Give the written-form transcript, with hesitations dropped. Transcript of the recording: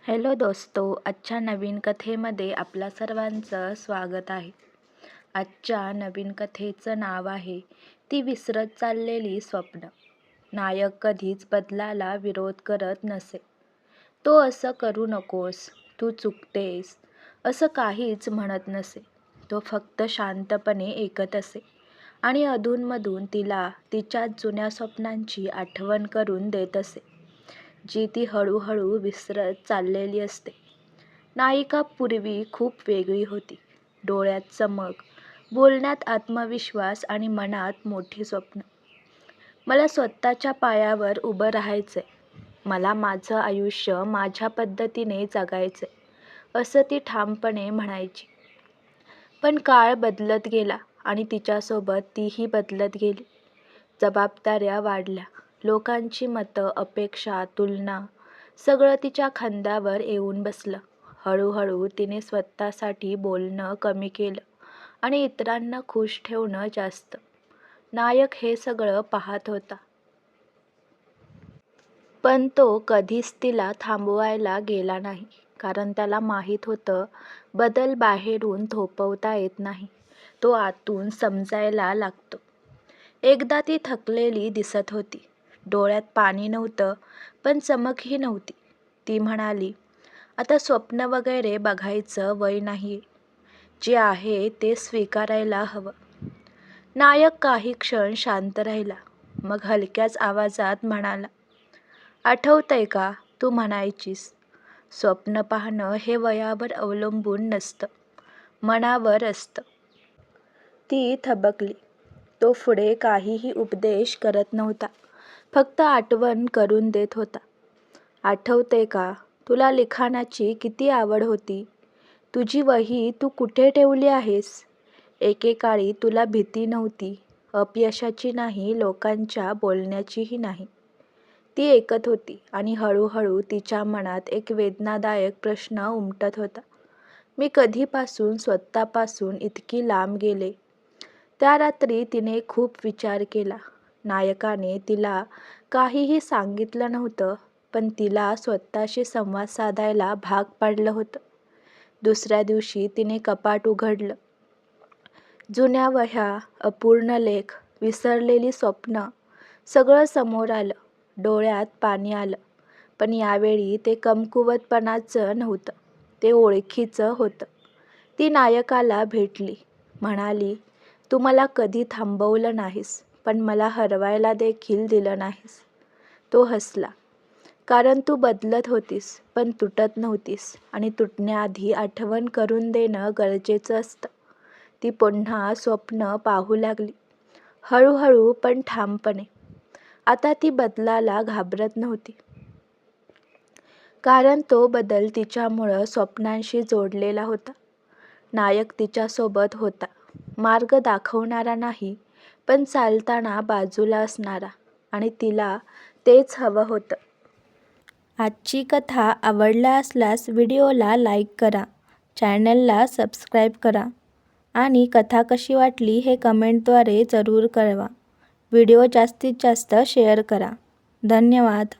Hello दोस्तो, आजच्या नवीन कथेमध्ये आपल्या सर्वांचं स्वागत आहे. आजच्या नवीन कथेचं नाव आहे ती विसरत चाललेली स्वप्न. नायक कधीच बदलाला विरोध करत नसे. तो असं करू नकोस, तू चुकतेस असं काहीच म्हणत नसे. तो फक्त शांतपणे ऐकत असे आणि अधूनमधून तिला तिच्या जुन्या स्वप्नांची आठवण करून देत असे, जी ती हळूहळू विसरत चाललेली असते. नायिका पूर्वी खूप वेगळी होती. डोळ्यात चमक, बोलण्यात आत्मविश्वास आणि मनात मोठी स्वप्न. मला स्वतःच्या पायावर उभं राहायचंय. मला माझं आयुष्य माझ्या पद्धतीने जगायचंय, असं ती ठामपणे म्हणायची. पण काळ बदलत गेला आणि तिच्यासोबत तीही बदलत गेली. जबाबदाऱ्या वाढल्या. लोकांची मतं, अपेक्षा, तुलना सगळं तिच्या खांद्यावर येऊन बसलं. हळूहळू तिने स्वतःसाठी बोलणं कमी केलं आणि इतरांना खुश ठेवणं जास्त. नायक हे सगळं पाहत होता. पण तो कधीच तिला थांबवायला गेला नाही, कारण त्याला माहीत होतं बदल बाहेरून थोपवता येत नाही, तो आतून समजायला लागतो. एकदा ती थकलेली दिसत होती. डोळ्यात पाणी नव्हतं, पण चमकही नव्हती. ती म्हणाली, आता स्वप्न वगैरे बघायचं वय नाही. जे आहे ते स्वीकारायला हवं. नायक काही क्षण शांत राहिला. मग हलक्याच आवाजात म्हणाला, आठवतंय का तू म्हणायचीस, स्वप्न पाहणं हे वयावर अवलंबून नसतं, मनावर असतं. ती थबकली. तो पुढे काहीही उपदेश करत नव्हता, फक्त आठवण करून देत होता. आठवतंय का तुला लिखाणाची किती आवड होती? तुझी वही तू कुठे ठेवली आहेस? एकेकाळी तुला भीती नव्हती, अपयशाची नाही, लोकांच्या बोलण्याचीही नाही. ती ऐकत होती आणि हळूहळू तिच्या मनात एक वेदनादायक प्रश्न उमटत होता. मी कधीपासून स्वतःपासून इतकी लांब गेले? त्या रात्री तिने खूप विचार केला. नायकाने तिला काहीही सांगितलं नव्हतं, पण तिला स्वतःशी संवाद साधायला भाग पाडलं होतं. दुसऱ्या दिवशी तिने कपाट उघडलं. जुन्या वह्या, अपूर्ण लेख, विसरलेली स्वप्न सगळं समोर आलं. डोळ्यात पाणी आलं. पण यावेळी ते कमकुवतपणाचं नव्हतं, ते ओळखीचं होतं. ती नायकाला भेटली. म्हणाली, तू मला कधी थांबवलं नाहीस, पण मला हरवायला देखील दिलं नाहीस. तो हसला. कारण तू बदलत होतीस, पण तुटत नव्हतीस, आणि तुटण्याआधी आठवण करून देणं गरजेचं असतं. ती पुन्हा स्वप्न पाहू लागली, हळूहळू पण ठामपणे. आता ती बदलाला घाबरत नव्हती, कारण तो बदल तिच्यामुळं स्वप्नांशी जोडलेला होता. नायक तिच्यासोबत होता, मार्ग दाखवणारा नाही, पण चालताना बाजूला असणारा, आणि तिला तेच हवं होतं. आजची कथा आवडला असल्यास व्हिडिओला लाईक करा, चॅनलला सबस्क्राईब करा आणि कथा कशी वाटली हे कमेंटद्वारे जरूर कळवा. व्हिडिओ जास्तीत जास्त शेअर करा. धन्यवाद.